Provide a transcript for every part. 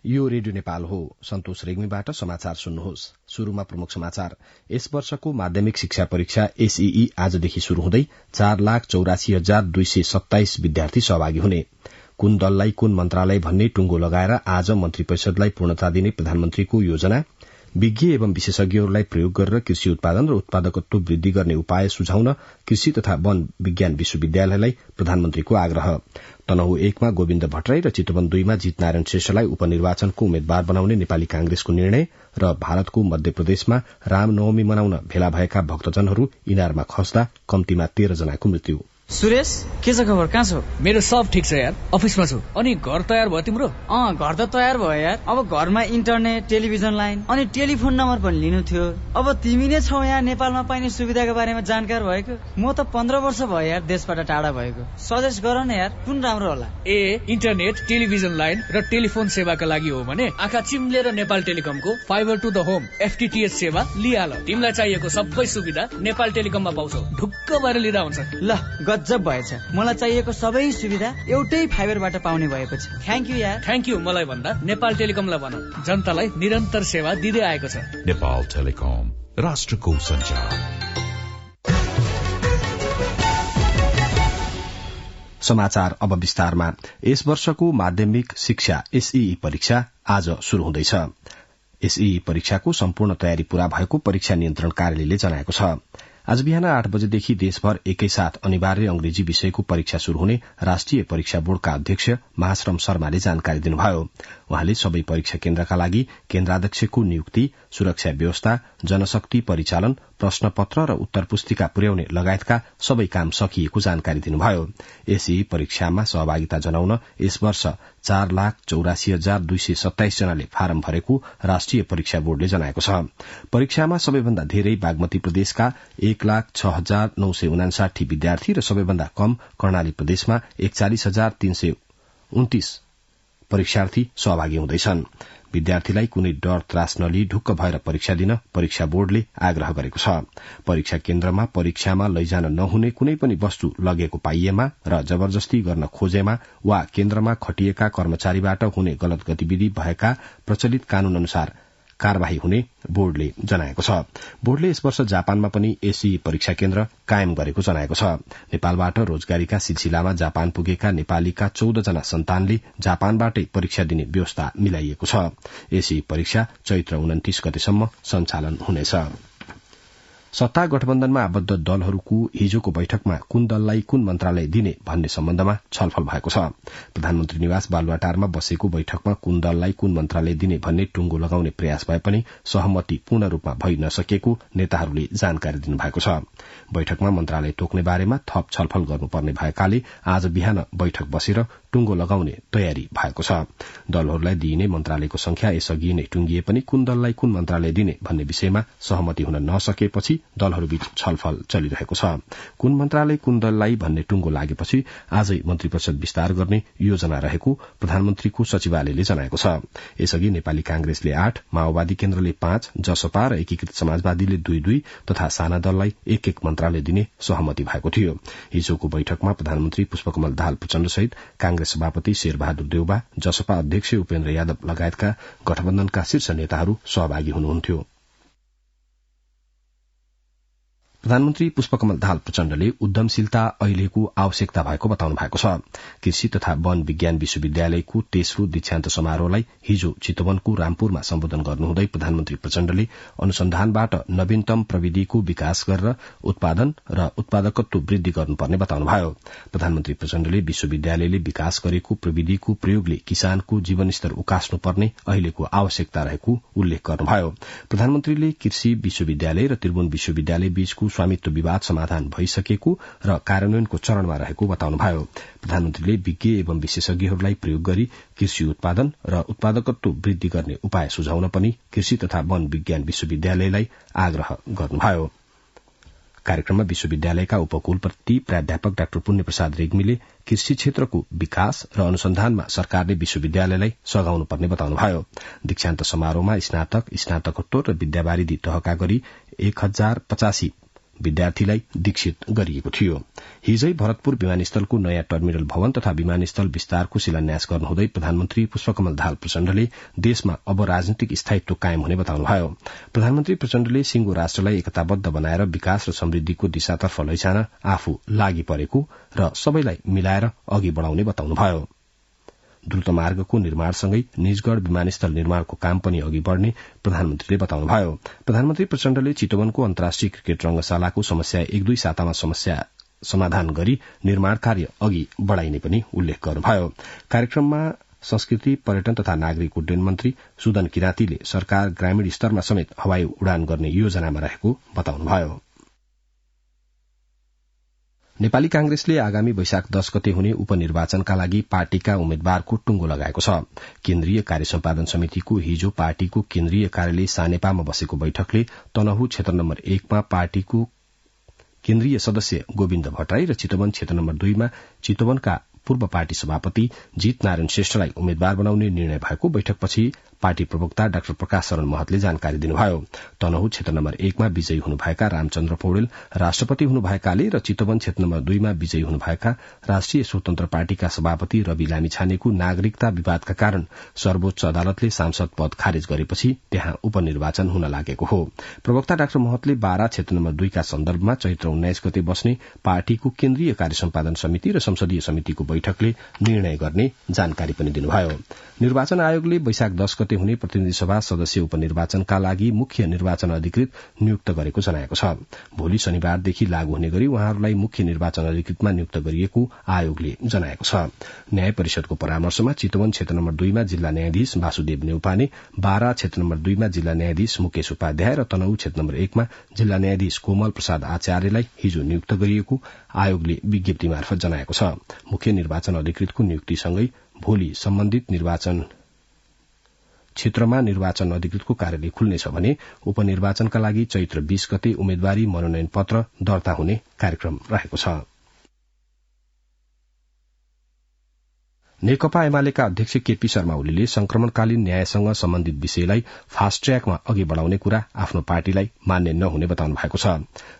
यो रेडियो नेपाल हो। सन्तोष रेग्मीबाट समाचार सुन्नुहोस्। शुरूमा प्रमुख समाचार। यस वर्षको माध्यमिक शिक्षा परीक्षा एसईई आजदेखि शुरू हुँदै 4,84,227 विद्यार्थी सहभागी हुने। कुन दललाई कुन मन्त्रालय भन्ने टुंगो लगाएर आज मन्त्री परिषदलाई पूर्णता दिने प्रधानमन्त्रीको योजना। विज्ञ एवं विशेषज्ञहरूलाई प्रयोग गरेर कृषि उत्पादन र उत्पादकत्व वृद्धि गर्ने उपाय सुझाउन कृषि तथा वन विज्ञान विश्वविद्यालयलाई प्रधानमन्त्रीको आग्रह। तनहु 1 मा गोविन्द भट्टराई र चितवन 2 मा जितनारायण श्रेष्ठलाई उपनिर्वाचनको उम्मेद्वार बनाउने नेपाली कांग्रेसको निर्णय र भारतको मध्य प्रदेशमा रामनवमी मनाउन भेला भएका भक्तजनहरू इनारमा खस्दा कम्तीमा 13 जनाको मृत्यु। सुरेश, के छ खबर? कहाँ छौ? मेरो सब ठिक छ यार, अफिसमा छु। अनि घर तयार भयो तिम्रो? घर त तयार भयो यार। अब घरमा इन्टरनेट, टेलिभिजन लाइन अनि टेलिफोन नम्बर पनि लिनु थियो। अब तिमी नै छौ यहाँ नेपालमा पाइने सुविधाको बारेमा जानकार भएको। म त 15 वर्ष भयो यार देशबाट टाढा भएको। सजेस्ट गर न यार, कुन राम्रो होला? इन्टरनेट, टेलिभिजन लाइन र टेलिफोन सेवाका लागि हो भने आँखा चिम्लेर नेपाल टेलिकमको fibre to the home FTTH सेवा लिहाल। तिमीलाई चाहिएको सबै सुविधा नेपाल टेलिकममा पाउँछौ। ढुक्क भएर लिँदा हुन्छ। ल, गजब भएछ। मलाई चाहिएको सबै सुविधा एउटै फाइबरबाट पाउने भएपछि थ्यांक यू यार। थ्यांक यू मलाई भन्दा नेपाल टेलिकमलाई भन। जनतालाई निरन्तर सेवा दिँदै आएको छ। नेपाल टेलिकम, राष्ट्रको सञ्चार। समाचार अब विस्तारमा। यस वर्षको माध्यमिक शिक्षा एसईई परीक्षा आज शुरू हुँदैछ। एसईई परीक्षाको सम्पूर्ण तयारी पूरा भएको परीक्षा नियन्त्रण कार्यालयले जनाएको छ। आज बिहान 8 बजेदेखि देशभर एकैसाथ अनिवार्य अंग्रेजी विषयको परीक्षा शुरू हुने राष्ट्रिय परीक्षा बोर्डका अध्यक्ष महाश्रम शर्माले जानकारी दिनुभयो। उहाँले सबै परीक्षा केन्द्रका लागि केन्द्राध्यक्षको नियुक्ति, सुरक्षा व्यवस्था, जनशक्ति परिचालन, प्रश्नपत्र र उत्तर पुस्तिका पुर्याउने लगायतका सबै काम सकिएको जानकारी दिनुभयो। एसईई परीक्षामा सहभागिता जनाउन यस वर्ष 4,84,227 जनाले फारम भरेको राष्ट्रिय परीक्षा बोर्डले जनाएको छ। परीक्षामा सबैभन्दा धेरै बागमती प्रदेशका 1,06,959 विद्यार्थी र सबैभन्दा कम कर्णाली प्रदेशमा 41,329 परीक्षार्थी सहभागी हुँदैछन्। विद्यार्थीलाई कुनै डर त्रास नलिई ढुक्क भएर परीक्षा दिन परीक्षा बोर्डले आग्रह गरेको छ। परीक्षा केन्द्रमा परीक्षामा लैजान नहुने कुनै पनि वस्तु लगेको पाइएमा र जबरजस्ती गर्न खोजेमा वा केन्द्रमा खटिएका कर्मचारीबाट हुने गलत गतिविधि भएका प्रचलित कानून अनुसार कार्यवाही हुने बोर्डले जनाएको छ। बोर्डले यस वर्ष जापानमा पनि एसईई परीक्षा केन्द्र कायम गरेको जनाएको छ। नेपालबाट रोजगारीका सिलसिलामा जापान पुगेका नेपालीका 14 जना सन्तानले जापानबाटै परीक्षा दिने व्यवस्था मिलाइएको छ। एसईई परीक्षा चैत्र 29 गतेसम्म सञ्चालन हुनेछ। सत्ता गठबन्धनमा आबद्ध दलहरूको हिजोको बैठकमा कुन दललाई कुन मन्त्रालय दिने भन्ने सम्बन्धमा छलफल भएको छ। प्रधानमन्त्री निवास बालुवाटारमा बसेको बैठकमा कुन दललाई कुन मन्त्रालय दिने भन्ने टुंगो लगाउने प्रयास भए पनि सहमति पूर्ण रूपमा भइ नसकेको नेताहरूले जानकारी दिनुभएको छ। बैठकमा मन्त्रालय तोक्ने बारेमा थप छलफल गर्नुपर्ने भएकाले आज बिहान बैठक बसेर टुंगो लगाउने तयारी भएको छ। दलहरूलाई दिइने मन्त्रालयको संख्या यसअघि नै टुंगिए पनि कुन दललाई कुन मन्त्रालय दिने भन्ने विषयमा सहमति हुन नसकेपछि दलहरूबीच छलफल चलिरहेको छ। कुन मन्त्रालय कुन दललाई भन्ने टुंगो लागेपछि आजै मन्त्री परिषद विस्तार गर्ने योजना रहेको प्रधानमन्त्रीको सचिवालयले जनाएको छ। यसअघि नेपाली कांग्रेसले 8, माओवादी केन्द्रले 5, जसपा र एकीकृत समाजवादीले 2-2 तथा साना दललाई 1-1 मन्त्रालय दिने सहमति भएको थियो। हिजोको बैठकमा प्रधानमन्त्री पुष्पकमल दाहाल प्रचण्ड सहित कांग्रेस सभापति शेरबहादुर देउबा, जसपा अध्यक्ष उपेन्द्र यादव लगायतका गठबन्धनका शीर्ष नेताहरू सहभागी हुनुहुन्थ्यो। प्रधानमन्त्री पुष्पकमल दाहाल प्रचण्डले उद्यमशीलता अहिलेको आवश्यकता भएको बताउनु भएको छ। कृषि तथा वन विज्ञान विश्वविद्यालयको तेस्रो दीक्षान्त समारोहलाई हिजो चितवनको रामपुरमा सम्बोधन गर्नुहुँदै प्रधानमन्त्री प्रचण्डले अनुसन्धानबाट नवीनतम प्रविधिको विकास गरेर उत्पादन र उत्पादकत्व वृद्धि गर्नुपर्ने बताउनुभयो। प्रधानमन्त्री प्रचण्डले विश्वविद्यालयले विकास गरेको प्रविधिको प्रयोगले किसानको जीवनस्तर उकास्नुपर्ने अहिलेको आवश्यकता रहेको उल्लेख गर्नुभयो। प्रधानमन्त्रीले कृषि विश्वविद्यालय र त्रिभुवन विश्वविद्यालय बीचको स्वामित्व विवाद समाधान भइसकेको र कार्यान्वयनको चरणमा रहेको बताउनुभयो। प्रधानमन्त्रीले विज्ञ एवं विशेषज्ञहरूलाई प्रयोग गरी कृषि उत्पादन र उत्पादकत्व वृद्धि गर्ने उपाय सुझाउन पनि कृषि तथा वन विज्ञान विश्वविद्यालयलाई आग्रह गर्नुभयो। कार्यक्रममा विश्वविद्यालयका उपकुलपति प्राध्यापक डाक्टर पुण्य प्रसाद रेग्मीले कृषि क्षेत्रको विकास र अनुसन्धानमा सरकारले विश्वविद्यालयलाई सघाउनुपर्ने बताउनुभयो। दीक्षान्त समारोहमा स्नातक, स्नातकोत्तर र विद्यावारिधि तहका गरी 1085 विद्यार्थीलाई दीक्षित गरिएको थियो। हिजै भरतपुर विमानस्थलको नयाँ टर्मिनल भवन तथा विमानस्थल विस्तारको शिलान्यास गर्नुहुँदै प्रधानमन्त्री पुष्पकमल दाहाल प्रचण्डले देशमा अब राजनीतिक स्थायित्व कायम हुने बताउनुभयो। प्रधानमन्त्री प्रचण्डले सिंगो राष्ट्रलाई एकताबद्ध बनाएर विकास र समृद्धिको दिशातर्फ लैजान आफू लागि परेको र सबैलाई मिलाएर अघि बढ़ाउने बताउनुभयो। द्रुतमार्गको निर्माणसँगै निजगढ़ विमानस्थल निर्माणको काम पनि अघि बढ़ने प्रधानमन्त्रीले बताउनुभयो। प्रधानमन्त्री प्रचण्डले चितवनको अन्तर्राष्ट्रिय क्रिकेट रंगशालाको समस्या 1-2 सातामा समस्या समाधान गरी निर्माण कार्य अघि बढ़ाइने पनि उल्लेख गर्नुभयो। कार्यक्रममा संस्कृति, पर्यटन तथा नागरिक उड्डयन मन्त्री सुदन किराँतीले सरकार ग्रामीण स्तरमा समेत हवाई उडान गर्ने योजनामा रहेको बताउनुभयो। नेपाली कांग्रेसले आगामी वैशाख 10 गते हुने उपनिर्वाचनका लागि पार्टीका उम्मेद्वारको टुंगो लगाएको छ। केन्द्रीय कार्य सम्पादन समितिको हिजो पार्टीको केन्द्रीय कार्यालय सानेपामा बसेको बैठकले तनहु क्षेत्र नम्बर 1 मा पार्टीको केन्द्रीय सदस्य गोविन्द भट्टराई र चितवन क्षेत्र नम्बर 2 मा चितवनका पूर्व पार्टी सभापति जीत नारायण श्रेष्ठलाई उम्मेद्वार बनाउने निर्णय भएको बैठकपछि पार्टी प्रवक्ता डाक्टर प्रकाश शरण महतले जानकारी दिनुभयो। तनहु क्षेत्र नम्बर 1 मा विजयी हुनुभएका रामचन्द्र पौडेल राष्ट्रपति हुनुभएकाले र चितवन क्षेत्र नम्बर 2 मा विजयी हुनुभएका राष्ट्रिय स्वतन्त्र पार्टीका सभापति रवि लामिछानेको नागरिकता विवादका कारण सर्वोच्च अदालतले सांसद पद खारेज गरेपछि त्यहाँ उपनिर्वाचन हुन लागेको हो। प्रवक्ता डाक्टर महतले बारा क्षेत्र नम्बर 2 का सन्दर्भमा चैत्र 19 गते बस्ने पार्टीको केन्द्रीय कार्य सम्पादन समिति र संसदीय समितिको बैठकले निर्णय गर्ने जानकारी पनि दिनुभयो। निर्वाचन आयोगले वैशाख 10 गते हुने प्रतिनिधि सभा सदस्य उपनिर्वाचनका लागि मुख्य निर्वाचन अधिकृत नियुक्त गरेको जनाएको छ। भोलि शनिबारदेखि लागू हुने गरी उहाँहरूलाई मुख्य निर्वाचन अधिकृतमा नियुक्त गरिएको आयोगले जनाएको छ। न्याय परिषदको परामर्शमा चितवन क्षेत्र नम्बर 2 मा जिल्ला न्यायाधीश वासुदेव नेउपाने, बारा क्षेत्र नम्बर 2 मा जिल्ला न्यायाधीश मुकेश उपाध्याय र तनहु क्षेत्र नम्बर 1 मा जिल्ला न्यायाधीश कोमल प्रसाद आचार्यलाई हिजो नियुक्त गरिएको आयोगले विज्ञप्ति मार्फत जनाएको छ। मुख्य निर्वाचन अधिकृतको नियुक्तिसँगै भोलि सम्बन्धित निर्वाचन क्षेत्रमा निर्वाचन अधिकृतको कार्यालय खुल्नेछ भने उपनिर्वाचनका लागि चैत्र 20 गते उम्मेद्वारी मनोनयन पत्र दर्ता हुने कार्यक्रम रहेको छ। नेकपा एमालेका अध्यक्ष केपी शर्मा ओलीले संक्रमणकालीन न्यायसँग सम्बन्धित विषयलाई फास्ट ट्र्याकमा अघि बढ़ाउने कुरा आफ्नो पार्टीलाई मान्य नहुने बताउनु भएको छ।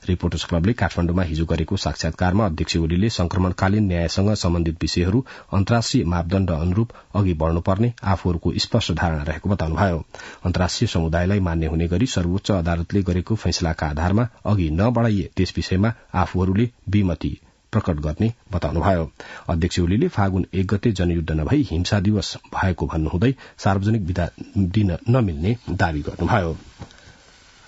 रिपोर्टर्स क्लबले काठमाण्डुमा हिजो गरेको साक्षात्कारमा अध्यक्ष ओलीले संक्रमणकालीन न्यायसँग सम्बन्धित विषयहरू अन्तर्राष्ट्रिय मापदण्ड अनुरूप अघि बढ़नुपर्ने आफूहरूको स्पष्ट धारणा रहेको बताउनुभयो। अन्तर्राष्ट्रिय समुदायलाई मान्य हुने गरी सर्वोच्च अदालतले गरेको फैसलाका आधारमा अघि नबढ़ाइए त्यस विषयमा आफूहरूले विमति प्रकट गर्ने बताउनुभयो। अध्यक्ष ओलीले फागुन 1 गते जनयुद्ध नभई हिंसा दिवस भएको भन्नुहुँदै सार्वजनिक विदा दिन नमिल्ने दावी गर्नुभयो।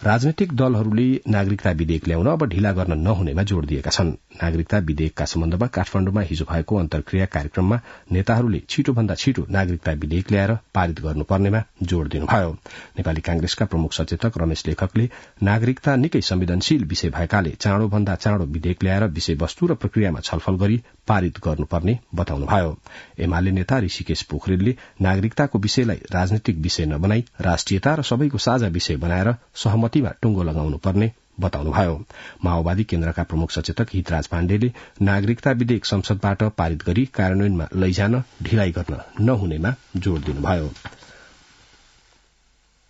राजनैतिक दलहरूले नागरिकता विधेयक ल्याउन अब ढिला गर्न नहुनेमा जोड़ दिएका छन्। नागरिकता विधेयकका सम्बन्धमा काठमाण्डुमा हिजो भएको अन्तर्क्रिया कार्यक्रममा नेताहरूले छिटोभन्दा छिटो नागरिकता विधेयक ल्याएर पारित गर्नुपर्नेमा जोड़ दिनुभयो। नेपाली कांग्रेसका प्रमुख सचेतक रमेश लेखकले नागरिकता निकै संवेदनशील विषय भएकाले चाँडोभन्दा चाँडो विधेयक ल्याएर विषयवस्तु र प्रक्रियामा छलफल गरी पारित गर्नुपर्ने बताउनुभयो। एमाले नेता ऋषिकेश पोखरेलले नागरिकताको विषयलाई राजनीतिक विषय नबनाई राष्ट्रियता र सबैको साझा विषय बनाएर सहमतिमा टुंगो लगाउनु पर्ने बताउनुभयो। माओवादी केन्द्रका प्रमुख सचेतक हितराज पाण्डेले नागरिकता विधेयक संसदबाट पारित गरी कार्यान्वयनमा लैजान ढिलाइ गर्न नहुनेमा जोड़ दिनुभयो।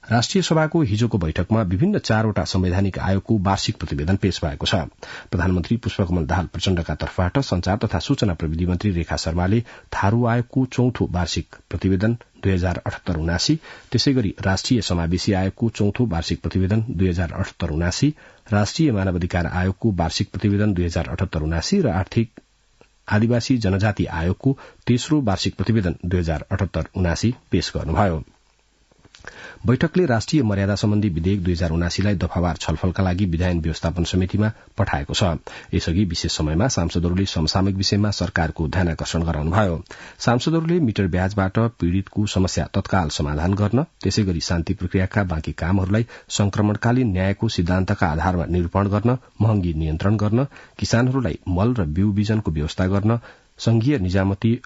राष्ट्रिय सभाको हिजोको बैठकमा विभिन्न 4वटा संवैधानिक आयोगको वार्षिक प्रतिवेदन पेश भएको छ। प्रधानमन्त्री पुष्पकमल दाहाल प्रचण्डका तर्फबाट संचार तथा सूचना प्रविधि मन्त्री रेखा शर्माले थारू आयोगको 4थो वार्षिक प्रतिवेदन 2078-79, त्यसैगरी राष्ट्रिय समावेशी आयोगको 4थो वार्षिक प्रतिवेदन 2078-79, राष्ट्रिय मानवाधिकार आयोगको वार्षिक प्रतिवेदन 2078-79 र आर्थिक आदिवासी जनजाति आयोगको 3रो वार्षिक प्रतिवेदन 2078-79 पेश गर्नुभयो। बैठकले राष्ट्रिय मर्यादा सम्बन्धी विधेयक 2079 लाई दफावार छलफलका लागि विधायन व्यवस्थापन समितिमा पठाएको छ। यसअघि विशेष समयमा सांसदहरूले समसामयिक विषयमा सरकारको ध्यानाकर्षण गराउनुभयो। सांसदहरूले मिटर ब्याजबाट पीड़ितको समस्या तत्काल समाधान गर्न, त्यसैगरी शान्ति प्रक्रियाका बाँकी कामहरूलाई संक्रमणकालीन न्यायको सिद्धान्तका आधारमा निरूपण गर्न, महँगी नियन्त्रण गर्न, किसानहरूलाई मल र बिउ बिजनको व्यवस्था गर्न, संघीय निजामती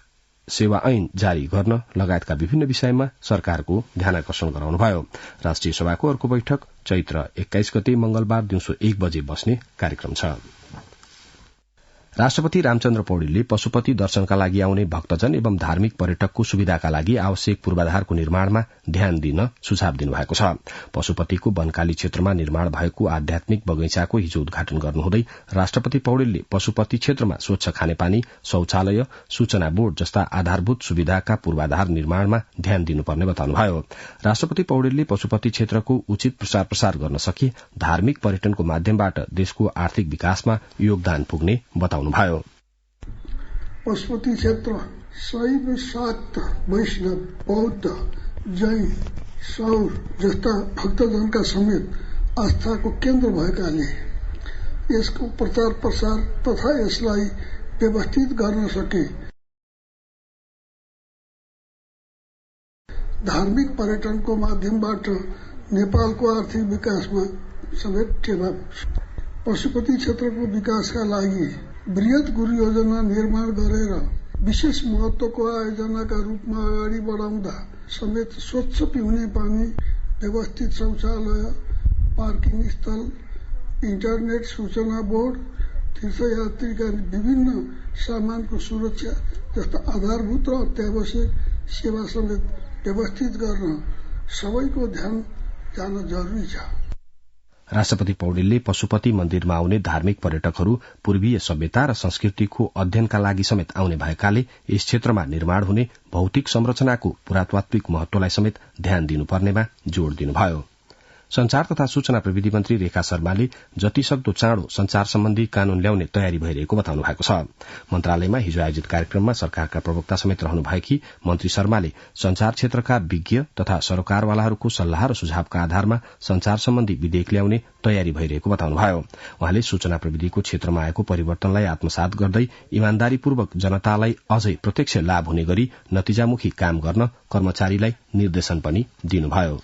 सेवा ऐन जारी गर्न लगायतका विभिन्न विषयमा सरकारको ध्यानाकर्षण गराउनुभयो। राष्ट्रिय सभाको अर्को बैठक चैत्र 21 गते मंगलबार दिउँसो 1 बजे बस्ने कार्यक्रम छ। राष्ट्रपति रामचन्द्र पौडेलले पशुपति दर्शनका लागि आउने भक्तजन एवं धार्मिक पर्यटकको सुविधाका लागि आवश्यक पूर्वाधारको निर्माणमा ध्यान दिन सुझाव दिनुभएको छ। पशुपतिको वनकाली क्षेत्रमा निर्माण भएको आध्यात्मिक बगैंचाको हिजो उद्घाटन गर्नुहुँदै राष्ट्रपति पौडेलले पशुपति क्षेत्रमा स्वच्छ खानेपानी, शौचालय, सूचना बोर्ड जस्ता आधारभूत सुविधाका पूर्वाधार निर्माणमा ध्यान दिनुपर्ने बताउनुभयो। राष्ट्रपति पौडेलले पशुपति क्षेत्रको उचित प्रसार गर्न सके धार्मिक पर्यटनको माध्यमबाट देशको आर्थिक विकासमा योगदान पुग्ने बताउनुभयो। पशुपति क्षेत्र शैव, शाक्त, वैष्णव, बौद्ध, जैन, सौर जस्ता भक्तजनका समेत आस्थाको केन्द्र भएकाले यसको प्रचार प्रसार तथा यसलाई व्यवस्थित गर्न सके धार्मिक पर्यटनको माध्यमबाट नेपालको आर्थिक विकासमा समेत टेवा पशुपति क्षेत्रको विकासका लागि बृहत गुरु योजना निर्माण गरेर विशेष महत्वको आयोजनाका रूपमा अगाडि बढाउँदा समेत स्वच्छ पिउने पानी, व्यवस्थित शौचालय, पार्किङ स्थल, इन्टरनेट, सूचना बोर्ड, तीर्थयात्रीका विभिन्न सामानको सुरक्षा जस्ता आधारभूत र अत्यावश्यक सेवा समेत व्यवस्थित गर्न सबैको ध्यान जान जरुरी छ। राष्ट्रपति पौडेलले पशुपति मन्दिरमा आउने धार्मिक पर्यटकहरू पूर्वीय सभ्यता र संस्कृतिको अध्ययनका लागि समेत आउने भएकाले यस क्षेत्रमा निर्माण हुने भौतिक संरचनाको पुरातात्विक महत्वलाई समेत ध्यान दिनुपर्नेमा जोड़ दिनुभयो। संचार तथा सूचना प्रविधि मन्त्री रेखा शर्माले जतिसक्दो चाँडो संचार सम्बन्धी कानून ल्याउने तयारी भइरहेको बताउनु भएको छ। मन्त्रालयमा हिजो आयोजित कार्यक्रममा सरकारका प्रवक्ता समेत रहनुभएकी मन्त्री शर्माले संचार क्षेत्रका विज्ञ तथा सरोकारवालाहरूको सल्लाह र सुझावका आधारमा संचार सम्बन्धी विधेयक ल्याउने तयारी भइरहेको बताउनुभयो। उहाँले सूचना प्रविधिको क्षेत्रमा आएको परिवर्तनलाई आत्मसात गर्दै इमानदारीपूर्वक जनतालाई अझै प्रत्यक्ष लाभ हुने गरी नतिजामुखी काम गर्न कर्मचारीलाई निर्देशन पनि दिनुभयो।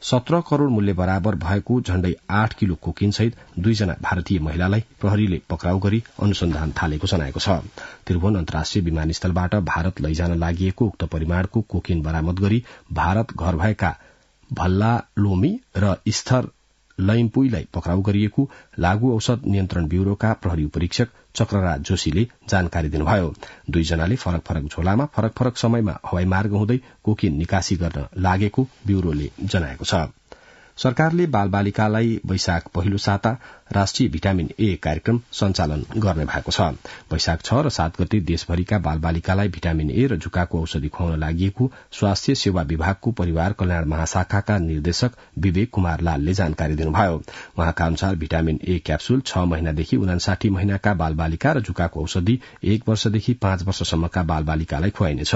17 करोड़ मूल्य बराबर भएको झण्डै 8 किलो कोकिन सहित 2 जना भारतीय महिलालाई प्रहरीले पक्राउ गरी अनुसन्धान थालेको जनाएको छ। त्रिभुवन अन्तर्राष्ट्रिय विमानस्थलबाट भारत लैजान लागि उक्त परिमाणको कोकिन बरामद गरी भारत घर भएका भल्लालोमी र स्थिर लैम्पुईलाई पक्राउ गरिएको लागू औषध नियन्त्रण ब्यूरोका प्रहरी उपरीक्षक चक्रराज जोशीले जानकारी दिनुभयो। 2 जनाले फरक फरक झोलामा फरक फरक समयमा हवाई मार्ग हुँदै कोकिन निकासी गर्न लागेको ब्यूरोले जनाएको छ। सरकारले बालबालिकालाई वैशाख पहिलो साता राष्ट्रिय भिटामिन ए कार्यक्रम सञ्चालन गर्ने भएको छ। वैशाख 6 र 7 गते देशभरिका बालबालिकालाई भिटामिन ए र जुकाको औषधि खुवाउन लागि स्वास्थ्य सेवा विभागको परिवार कल्याण महाशाखाका निर्देशक विवेक कुमार लालले जानकारी दिनुभयो। उहाँका अनुसार भिटामिन ए क्याप्सूल 6 महिनादेखि 59 महिनाका बालबालिका र जुकाको औषधि 1 वर्षदेखि 5 वर्षसम्मका बालबालिकालाई खुवाइनेछ।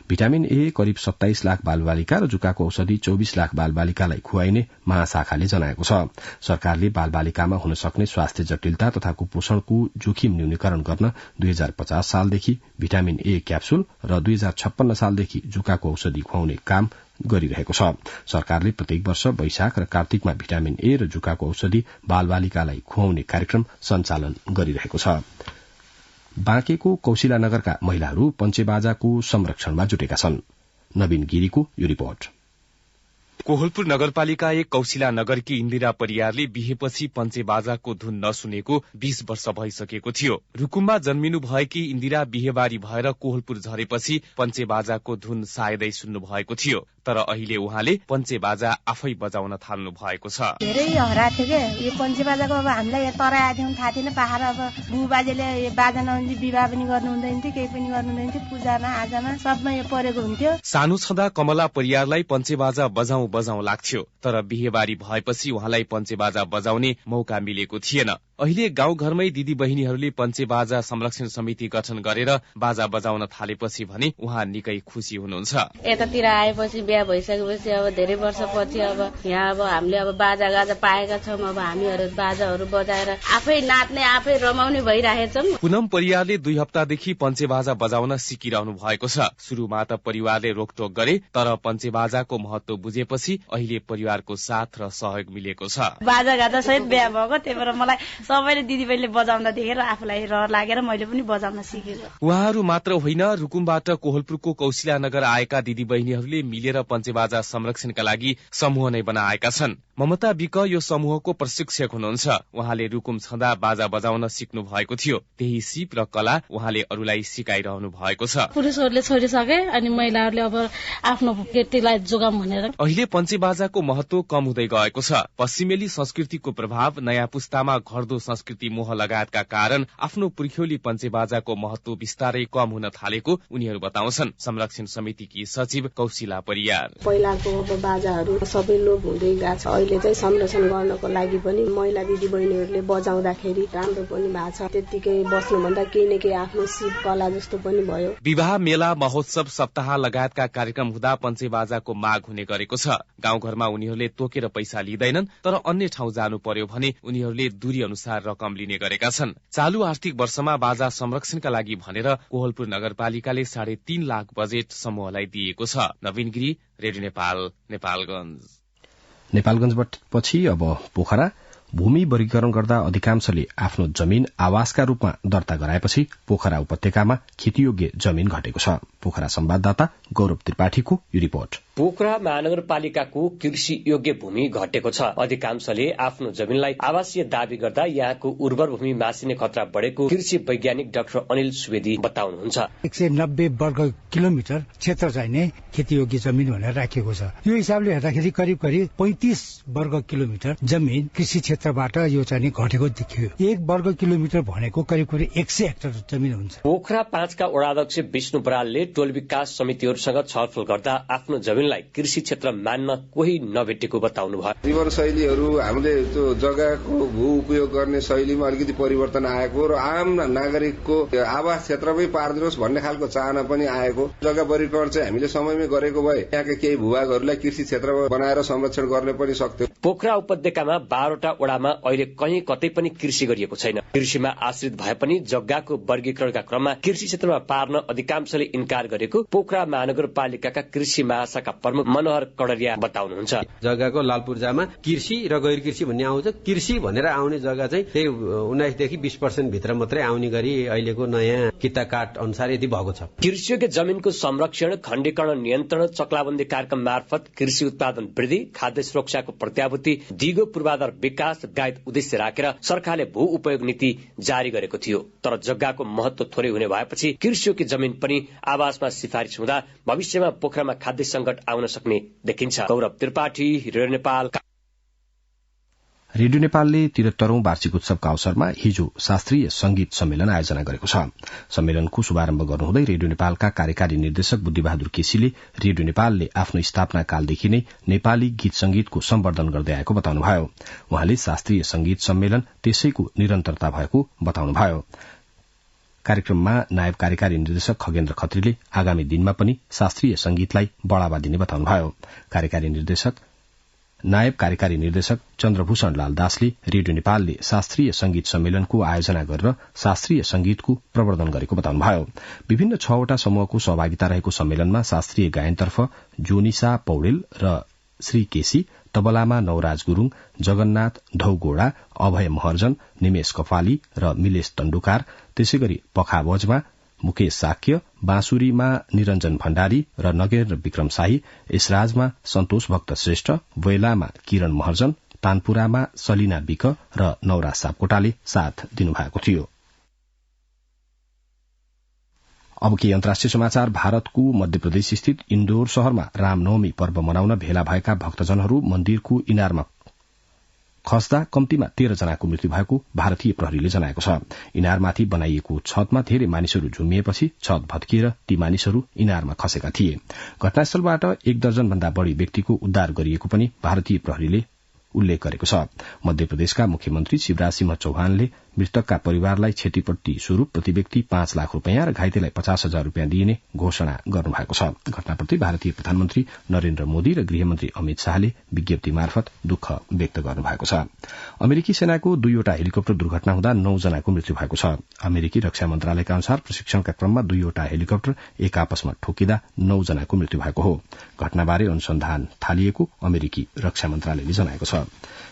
भिटामिन ए करिब 27 लाख बालबालिका र जुकाको औषधि 24 लाख बालबालिकालाई खुवाइने महाशाखाले जनाएको छ। सरकारले बालबालिकामा हुन सक्ने स्वास्थ्य जटिलता तथा कुपोषणको जोखिम न्यूनीकरण गर्न 2050 सालदेखि भिटामिन ए क्याप्सूल र 2056 सालदेखि जुकाको औषधि खुवाउने काम गरिरहेको छ। सरकारले प्रत्येक वर्ष वैशाख र कार्तिकमा भिटामिन ए र जुकाको औषधि बालबालिकालाई खुवाउने कार्यक्रम सञ्चालन गरिरहेको छ। बाँकेको कौशिला नगरका महिलाहरू पञ्चेबाजाको संरक्षणमा जुटेका छन्। नवीन गिरीको यो रिपोर्ट। कोहलपुर नगरपालिका 1 कौशिला नगरकी इन्दिरा परियारले बिहेपछि पञ्चेबाजाको धुन नसुनेको 20 वर्ष भइसकेको थियो। रुकुममा जन्मिनु भएकी इन्दिरा बिहेबारी भएर कोहलपुर झरेपछि पञ्चेबाजाको धुन सायदै सुन्नु भएको थियो, तर अहिले उहाँले पञ्चेबाजा आफै बजाउन थाल्नु भएको छ। धेरै हराएको थियो के यो पञ्चेबाजाको। अब हामीलाई तराई आएको थाहा थिएन। पहाड अब बुबाजेले बाजा नहुँदै विवाह पनि गर्नु हुँदैन थियो, केही पनि गर्नु हुँदैन थियो। पूजामा आजामा सबमा यो परेको हुन्थ्यो। सानो छँदा कमला परियारलाई पञ्चेबाजा बजाउँ लाग्थ्यो, तर बिहेबारी भएपछि उहाँलाई पञ्चेबाजा बजाउने मौका मिलेको थिएन। अहिले गाउँघरमै दिदी बहिनीहरूले पञ्चेबाजा संरक्षण समिति गठन गरेर बाजा बजाउन थालेपछि भने उहाँ निकै खुसी हुनुहुन्छ। यतातिर आएपछि बिहा भइसकेपछि अब धेरै वर्षपछि अब यहाँ अब हामीले अब बाजा गाजा पाएका छौँ। अब हामीहरू बाजाहरू बजाएर आफै नाच्ने आफै रमाउने भइरहेछौँ। पुनम परियारले 2 हप्तादेखि पञ्चेबाजा बजाउन सिकिरहनु भएको छ। सुरुमा त परिवारले रोकटोक गरे, तर पञ्चेबाजाको महत्व बुझेपछि भएपछि अहिले परिवारको साथ र सहयोग मिलेको छ। बाजा गाजा सहित बिहा भएको, त्यही भएर मलाई सबैले दिदीबहिनीले बजाउँदा देखेर आफूलाई रहर लागेर मैले पनि बजाउन सिकेको। उहाँहरू मात्र होइन, रुकुमबाट कोहलपुरको कौशिला नगर आएका दिदीबहिनीहरूले मिलेर पञ्चेबाजा संरक्षणका लागि समूह नै बनाएका छन्। ममता विक यो समूहको प्रशिक्षक हुनुहुन्छ। उहाँले रुकुम छँदा बाजा बजाउन सिक्नु भएको थियो। त्यही सिप र कला उहाँले अरूलाई सिकाइरहनु भएको छ। पुरुषहरूले छोडिसके अनि महिलाहरूले अब आफ्नो केटीलाई जोगाम भनेर अहिले पञ्चेबाजाको महत्व कम हुँदै गएको छ। पश्चिमेली संस्कृतिको प्रभाव, नयाँ पुस्तामा घट्दो संस्कृति मोह लगायतका कारण आफ्नो पुर्ख्यौली पञ्चेबाजाको महत्व बिस्तारै कम हुन थालेको उनीहरू बताउँछन्। संरक्षण समितिकी सचिव कौशिला परियार, पहिलाको बाजाहरू सबै लोप हुँदै गएको छ। अहिले चाहिँ संरक्षण गर्नको लागि पनि महिला दिदी बहिनीहरूले बजाउँदाखेरि राम्रो पनि भएको छ। त्यतिकै बस्नुभन्दा केही न केही आफ्नो सिप कला जस्तो पनि भयो। विवाह, मेला, महोत्सव, सप्ताह लगायतका कार्यक्रम हुँदा पञ्चेबाजाको माग हुने गरेको छ। गाउँघरमा उनीहरूले तोकेर पैसा लिँदैनन्, तर अन्य ठाउँ जानु पर्यो भने उनीहरूले दूरी अनुसार रकम लिने गरेका छन्। चालू आर्थिक वर्षमा बाजा संरक्षणका लागि भनेर कोहलपुर नगरपालिकाले 3.5 लाख बजेट समूहलाई दिएको छ। नवीन गिरी, रेडियो नेपाल, नेपालगञ्जबाट पछि अब पोखरा। भूमि वर्गीकरण गर्दा अधिकांशले आफ्नो जमीन आवासका रूपमा दर्ता गराएपछि पोखरा उपत्यकामा खेतीयोग्य जमीन घटेको छ। पोखरा संवाददाता गौरव त्रिपाठीको यो रिपोर्ट। पोखरा महानगरपालिकाको कृषि योग्य भूमि घटेको छ। अधिकांशले आफ्नो जमिनलाई आवासीय दावी गर्दा यहाँको उर्वर भूमि मासिने खतरा बढेको कृषि वैज्ञानिक डाक्टर अनिल सुवेदी बताउनुहुन्छ। 190 वर्ग किलोमिटर क्षेत्र चाहिने खेतीयोग्य जमिन भनेर राखिएको छ। यो हिसाबले हेर्दाखेरि करिब 35 वर्ग किलोमिटर जमिन कृषि क्षेत्रबाट यो चाहिँ घटेको देखियो। 1 वर्ग किलोमिटर भनेको करिब 100 हेक्टर जमिन हुन्छ। पोखरा 5 का वडाध्यक्ष विष्णु बरालले टोल विकास समितिहरूसँग छलफल गर्दा आफ्नो जमिनलाई कृषि क्षेत्र मान्न कोही नभेटेको बताउनु भयो। जीवन शैलीहरू हामीले त्यो जग्गाको भू उपयोग गर्ने शैलीमा अलिकति परिवर्तन आएको र आम नागरिकको आवास क्षेत्रमै पार्दिनुहोस् भन्ने खालको चाहना पनि आएको। जग्गा वर्गीकरण चाहिँ हामीले समयमै गरेको भए यहाँका केही भूभागहरूलाई कृषि क्षेत्रमा बनाएर संरक्षण गर्ने पनि सक्थ्यो। पोखरा उपत्यकामा 12वटा वडामा अहिले कहीँ कतै पनि कृषि गरिएको छैन। कृषिमा आश्रित भए पनि जग्गाको वर्गीकरणका क्रममा कृषि क्षेत्रमा पार्न अधिकांशले इन्कार गरेको पोखरा महानगरपालिकाका कृषि महाशाखा प्रमुख मनोहर कड़रिया बताउनुहुन्छ। जग्गाको लालपूर्जामा कृषि र गैर कृषि भन्ने आउँछ। कृषि भनेर आउने जग्गा चाहिँ 19 देखि 20% भित्र मात्रै आउने गरी अहिलेको नयाँ किता काट अनुसार यति भएको छ। कृषियोग्य जमिनको संरक्षण, खण्डीकरण नियन्त्रण, चक्लाबन्दी कार्यक्रम मार्फत कृषि उत्पादन वृद्धि, खाद्य सुरक्षाको प्रत्याभूति, दिगो पूर्वाधार विकास लगायत उद्देश्य राखेर सरकारले भू उपयोग नीति जारी गरेको थियो। तर जग्गाको महत्व थोरै हुने भएपछि कृषियोग्य जमिन पनि आवासमा सिफारिस हुँदा भविष्यमा पोखरामा खाद्य संकट आउन सक्ने देखिन्छ। गौरव त्रिपाठी, रेडियो नेपाल। रेडियो नेपालले 73औं वार्षिक उत्सवका अवसरमा हिजो शास्त्रीय संगीत सम्मेलन आयोजना गरेको छ। सम्मेलनको शुभारम्भ गर्नुहुँदै रेडियो नेपालका कार्यकारी निर्देशक बुद्धिबहादुर केसीले रेडियो नेपालले आफ्नो स्थापना कालदेखि नै नेपाली गीत संगीतको सम्वर्धन गर्दै आएको बताउनुभयो। उहाँले शास्त्रीय संगीत सम्मेलन त्यसैको निरन्तरता भएको बताउनुभयो। कार्यक्रममा नायब कार्यकारी निर्देशक खगेन्द्र खत्रीले आगामी दिनमा पनि शास्त्रीय संगीतलाई बढ़ावा दिने बताउनुभयो। नायब कार्यकारी निर्देशक चन्द्रभूषण लाल दासले रेडियो नेपालले शास्त्रीय संगीत सम्मेलनको आयोजना गरेर शास्त्रीय संगीतको प्रवर्धन गरेको बताउनुभयो। विभिन्न 6वटा समूहको सहभागिता रहेको सम्मेलनमा शास्त्रीय गायनतर्फ जोनिसा पौडेल र श्री केसी, तबलामा नवराज गुरूङ, जगन्नाथ धौगोडा, अभय महर्जन, निमेश कपाली र मिलेश तण्डुकार, त्यसैगरी पखावजमा मुकेश साक्य, बाँसुरीमा निरञ्जन भण्डारी र नगेन्द्र विक्रम शाही, यसराजमा सन्तोष भक्त श्रेष्ठ, वेलामा किरण महर्जन, तानपुरामा सलिना विक र नवराज सापकोटाले साथ दिनुभएको थियो। अब के अन्तर्राष्ट्रिय समाचार। भारतको मध्यप्रदेश स्थित इन्दौर शहरमा रामनवमी पर्व मनाउन भेला भएका भक्तजनहरू मन्दिरको इनारमा खस्दा कम्तीमा 13 जनाको मृत्यु भएको भारतीय प्रहरीले जनाएको छ। इनारमाथि बनाइएको छतमा धेरै मानिसहरू झुम्मिएपछि छत भत्किएर ती मानिसहरू इनारमा खसेका थिए। घटनास्थलबाट 1 दर्जन भन्दा बढ़ी व्यक्तिको उद्धार गरिएको पनि भारतीय प्रहरीले उल्लेख गरेको छ। मध्यप्रदेशका मुख्यमन्त्री शिवराज सिंह चौहानले मृतकका परिवारलाई क्षतिपूर्ति स्वरूप प्रति व्यक्ति 5 लाख रूपियाँ र घाइतेलाई 50,000 रूपियाँ दिइने घोषणा गर्नुभएको छ। घटनाप्रति भारतीय प्रधानमन्त्री नरेन्द्र मोदी र गृहमन्त्री अमित शाहले विज्ञप्ति मार्फत दुःख व्यक्त गर्नुभएको छ। अमेरिकी सेनाको 2वटा हेलिकप्टर दुर्घटना हुँदा 9 जनाको मृत्यु भएको छ। अमेरिकी रक्षा मन्त्रालयका अनुसार प्रशिक्षणका क्रममा 2वटा हेलिकप्टर एक आपसमा ठोकिँदा 9 जनाको मृत्यु भएको हो। घटनाबारे अनुसन्धान थालिएको अमेरिकी रक्षा मन्त्रालयले जनाएको छ।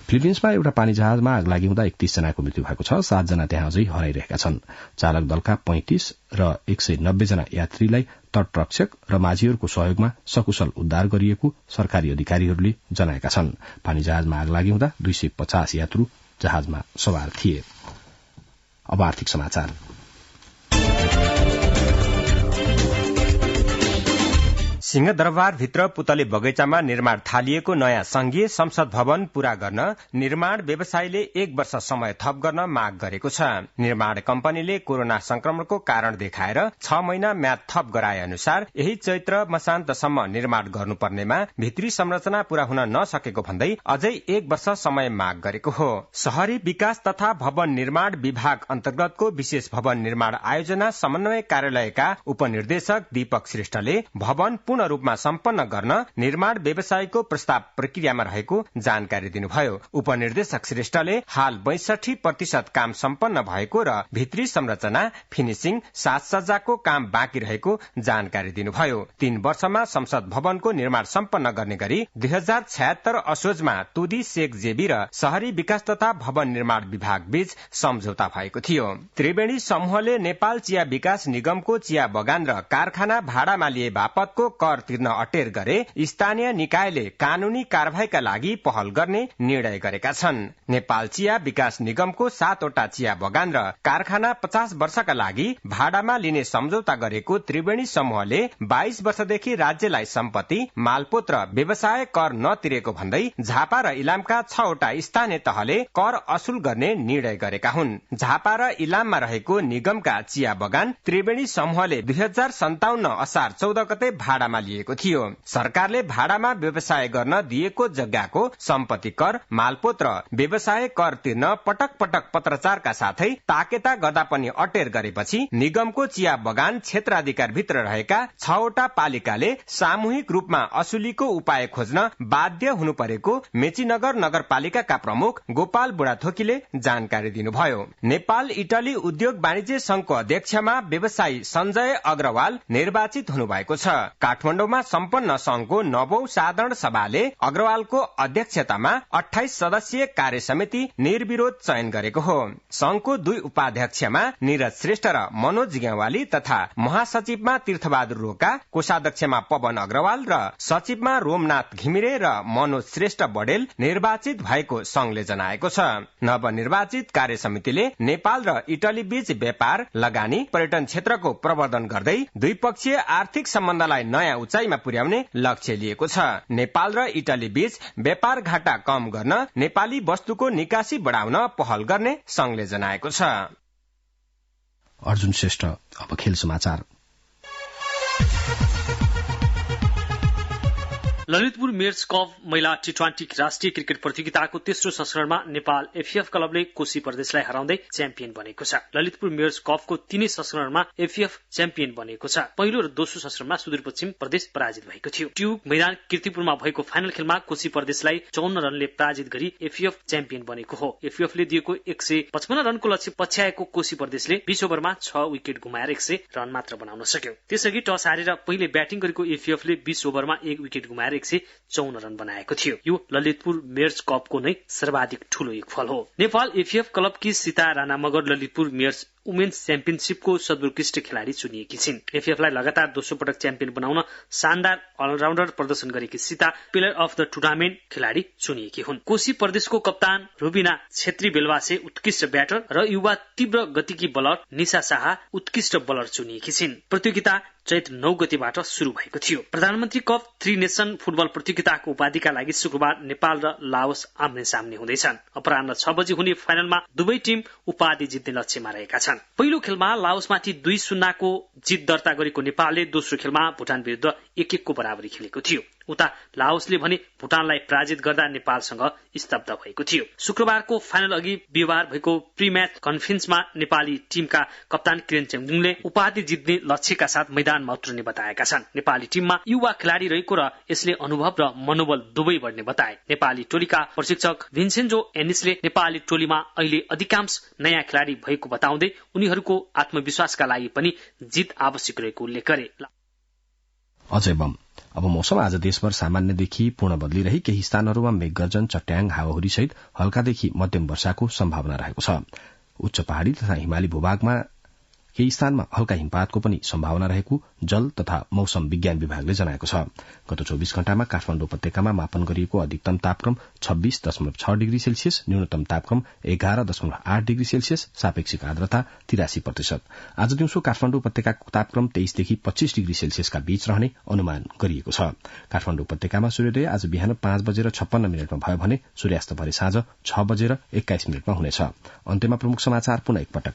फिलिपिन्समा एउटा पानी जहाजमा आग लागि हुँदा 31 जनाको मृत्यु भएको छ। 7 जना त्यहाँ अझै हराइरहेका छन्। चालक दलका 35 र 190 जना यात्रीलाई तटरक्षक र माझीहरूको सहयोगमा सकुशल उद्धार गरिएको सरकारी अधिकारीहरूले जनाएका छन्। पानी जहाजमा आग लागि हुँदा 250 यात्रु जहाजमा सवार थिए। अब आर्थिक समाचार। सिंहदरबारभित्र पुतली बगैँचामा निर्माण थालिएको नयाँ संघीय संसद भवन पूरा गर्न निर्माण व्यवसायीले 1 वर्ष समय थप गर्न माग गरेको छ। निर्माण कम्पनीले कोरोना संक्रमणको कारण देखाएर 6 महिना म्याद थप गराए अनुसार यही चैत्र मसान्तसम्म निर्माण गर्नुपर्नेमा भित्री संरचना पूरा हुन नसकेको भन्दै अझै 1 वर्ष समय माग गरेको हो। शहरी विकास तथा भवन निर्माण विभाग अन्तर्गतको विशेष भवन निर्माण आयोजना समन्वय कार्यालयका उपनिर्देशक दीपक श्रेष्ठले भवन पूर्ण रूपमा सम्पन्न गर्न निर्माण व्यवसायको प्रस्ताव प्रक्रियामा रहेको जानकारी दिनुभयो। उपनिर्देशक श्रेष्ठले हाल 62% काम सम्पन्न भएको र भित्री संरचना, फिनिशिङ, साजसज्जाको काम बाँकी रहेको जानकारी दिनुभयो। 3 वर्षमा संसद भवनको निर्माण सम्पन्न गर्ने गरी 2076 असोजमा तुदी शेख जेबी र शहरी विकास तथा भवन निर्माण विभाग बीच सम्झौता भएको थियो। त्रिवेणी समूहले नेपाल चिया विकास निगमको चिया बगान र कारखाना भाडामा लिए बापतको कर तिर्न अटेर गरे स्थानीय निकायले कानूनी कार्यवाहीका लागि पहल गर्ने निर्णय गरेका छन्। नेपाल चिया विकास निगमको 7वटा चिया बगान र कारखाना 50 वर्षका लागि भाडामा लिने सम्झौता गरेको त्रिवेणी समूहले 22 वर्षदेखि राज्यलाई सम्पत्ति, मालपोत र व्यवसाय कर नतिरेको भन्दै झापा र इलामका 6वटा स्थानीय तहले कर असुल गर्ने निर्णय गरेका हुन्। झापा र इलाममा रहेको निगमका चिया बगान त्रिवेणी समूहले 2057 असार 14 गते भाडामा लिएको थियो। सरकारले भाडामा व्यवसाय गर्न दिएको जग्गाको सम्पत्ति कर, मालपोत र व्यवसाय कर तिर्न पटक पटक पत्रचारका साथै ताकेता गर्दा पनि अटेर गरेपछि निगमको चिया बगान क्षेत्राधिकार भित्र रहेका 6वटा पालिकाले सामूहिक रूपमा असुलीको उपाय खोज्न बाध्य हुनु परेको मेचीनगर नगरपालिकाका प्रमुख गोपाल बुढाथोकीले जानकारी दिनुभयो। नेपाल इटली उद्योग वाणिज्य संघको अध्यक्षमा व्यवसायी सञ्जय अग्रवाल निर्वाचित हुनुभएको छ। काठमाडौँमा सम्पन्न संघको 9औं साधारण सभाले अग्रवालको अध्यक्षतामा 28 सदस्यीय कार्य समिति निर्विरोध चयन गरेको हो। संघको 2 उपाध्यक्षमा निरज श्रेष्ठ र मनोज गेवाली तथा महासचिवमा तीर्थबहादुर रोका, कोषाध्यक्षमा पवन अग्रवाल र सचिवमा रोमनाथ घिमिरे र मनोज श्रेष्ठ बडेल निर्वाचित भएको संघले जनाएको छ। नवनिर्वाचित कार्य समितिले नेपाल र इटली बीच व्यापार, लगानी, पर्यटन क्षेत्रको प्रवर्धन गर्दै द्विपक्षीय आर्थिक सम्बन्धलाई नयाँ उचाइमा पुर्याउने लक्ष्य लिएको छ। नेपाल र इटली बीच व्यापार घाटा कम गर्न नेपाली वस्तुको निकासी बढाउन पहल गर्ने संघले जनाएको छ। अर्जुन श्रेष्ठ। अब खेल समाचार। ललितपुर मेयर्स कप महिला T20 राष्ट्रिय क्रिकेट प्रतियोगिताको तेस्रो संस्करणमा नेपाल एफएफ क्लबले कोशी प्रदेशलाई हराउँदै च्याम्पियन बनेको छ। ललितपुर मेयर्स कपको 3 संस्करणमा एफएफ च्याम्पियन बनेको छ। पहिलो र दोस्रो संस्करणमा सुदूरपश्चिम प्रदेश पराजित भएको थियो। ट्युब मैदान कीर्तिपुरमा भएको फाइनल खेलमा कोशी प्रदेशलाई 54 रनले पराजित गरी एफएफ च्याम्पियन बनेको हो। एफएफले दिएको 155 रनको लक्ष्य पछ्याएको कोशी प्रदेशले 20 ओभरमा 6 विकेट गुमाएर 100 रन मात्र बनाउन सक्यो। त्यसअघि टस हारेर पहिले ब्याटिङ गरेको एफएफले 20 ओभरमा 1 विकेट गुमाएर 154 रन बनाएको थियो। यो ललितपुर मेयर्स कपको नै सर्वाधिक ठूलो एक फल हो। नेपाल एफएफ क्लबकी सीता राणा मगर ललितपुर मेयर्स वुमेन्स च्याम्पियनशिपको सर्वोत्कृष्ट खेलाडी चुनिएकी छिन्। एफएफलाई लगातार दोस्रो पटक च्याम्पियन बनाउन शानदार अलराउन्डर प्रदर्शन गरेकी Sita player of the tournament खेलाडी चुनिएकी हुन्। कोशी प्रदेशको कप्तान रुबिना छेत्री बेलवासे उत्कृष्ट ब्याटर र युवा तीव्र गतिकी बलर निशा शाह उत्कृष्ट बलर चुनिएकी छिन्। प्रतियोगिता चैत्र 9 गतेबाट शुरू भएको थियो। प्रधानमन्त्री कप 3 नेशन फुटबल प्रतियोगिताको उपाधिका लागि शुक्रबार नेपाल र लाओस आम्ने सामने हुँदैछन्। अपराह्न 6 बजे हुने फाइनलमा दुवै टिम उपाधि जित्ने लक्ष्यमा रहेका छन्। छन्। पहिलो खेलमा लाओसमाथि 2-0 को जित दर्ता गरेको नेपालले दोस्रो खेलमा भुटान विरुद्ध 1-1 को बराबरी खेलेको थियो। उता लाओसले भने भुटानलाई पराजित गर्दा नेपालसँग स्तब्ध भएको थियो। शुक्रबारको फाइनल अघि बिहिबार भएको प्री म्याच कन्फरेन्समा नेपाली टिमका कप्तान किरण चेम्जुङले उपाधि जित्ने लक्ष्यका साथ मैदानमा उत्रिने बताएका छन्। नेपाली टिममा युवा खेलाडी रहेको र यसले अनुभव र मनोबल दुवै बढ्ने बताए। नेपाली टोलीका प्रशिक्षक भिन्सेन्जो एनिसले नेपाली टोलीमा अहिले अधिकांश नयाँ खेलाडी भएको बताउँदै उनीहरूको आत्मविश्वासका लागि पनि जित आवश्यक रहेको उल्लेख गरे। अजय बम। अब मौसम आज देशभर सामान्यदेखि पूर्ण बदलिरही केही स्थानहरूमा मेघगर्जन, चट्याङ, हावाहुरी सहित हल्कादेखि मध्यम वर्षाको सम्भावना रहेको छ। उच्च पहाड़ी तथा हिमाली भूभागमा केही स्थानमा हल्का हिमपातको पनि सम्भावना रहेको जल तथा मौसम विज्ञान विभागले जनाएको छ। गत 24 घण्टामा काठमाडौँ उपत्यकामा मापन गरिएको अधिकतम तापक्रम 26.6 डिग्री सेल्सियस, न्यूनतम तापक्रम 11.8 डिग्री सेल्सियस, सापेक्षिक आर्द्रता 83%। आज दिउँसो काठमाडौँ उपत्यकाको तापक्रम 23 देखि 25 डिग्री सेल्सियसका बीच रहने अनुमान गरिएको छ। काठमाडौँ उपत्यकामा सूर्योदय आज बिहान 5:56 भयो भने सूर्यास्त भरे साँझ 6:21 हुनेछ। अन्त्यमा प्रमुख समाचार पुनः एकपटक।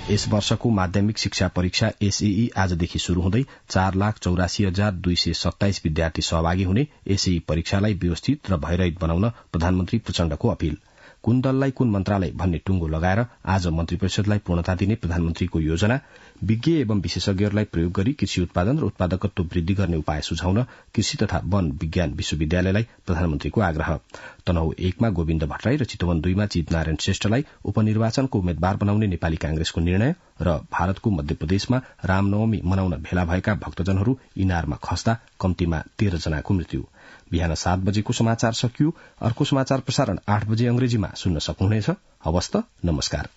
यस वर्षको माध्यमिक शिक्षा परीक्षा एसईई आजदेखि शुरू हुँदै 4,84,227 विद्यार्थी सहभागी हुने एसईई परीक्षालाई व्यवस्थित र भयरहित बनाउन प्रधानमन्त्री प्रचण्डको अपील। कुन दललाई कुन मन्त्रालय भन्ने टुङ्गो लगाएर आज मन्त्री परिषदलाई पूर्णता दिने प्रधानमन्त्रीको योजना। विज्ञ एवं विशेषज्ञहरूलाई प्रयोग गरी कृषि उत्पादन र उत्पादकत्व वृद्धि गर्ने उपाय सुझाउन कृषि तथा वन विज्ञान विश्वविद्यालयलाई प्रधानमन्त्रीको आग्रह। तनहु 1 मा गोविन्द भट्टराई र चितवन 2 मा जितनारायण श्रेष्ठलाई उपनिर्वाचनको उम्मेद्वार बनाउने नेपाली कांग्रेसको निर्णय र भारतको मध्यप्रदेशमा रामनवमी मनाउन भेला भएका भक्तजनहरू इनारमा खस्दा कम्तीमा 13 जनाको मृत्यु। बिहान 7 बजेको समाचार सकियो। अर्को समाचार प्रसारण 8 बजे अंग्रेजीमा सुन्न सक्नुहुनेछ। हवस् त, नमस्कार।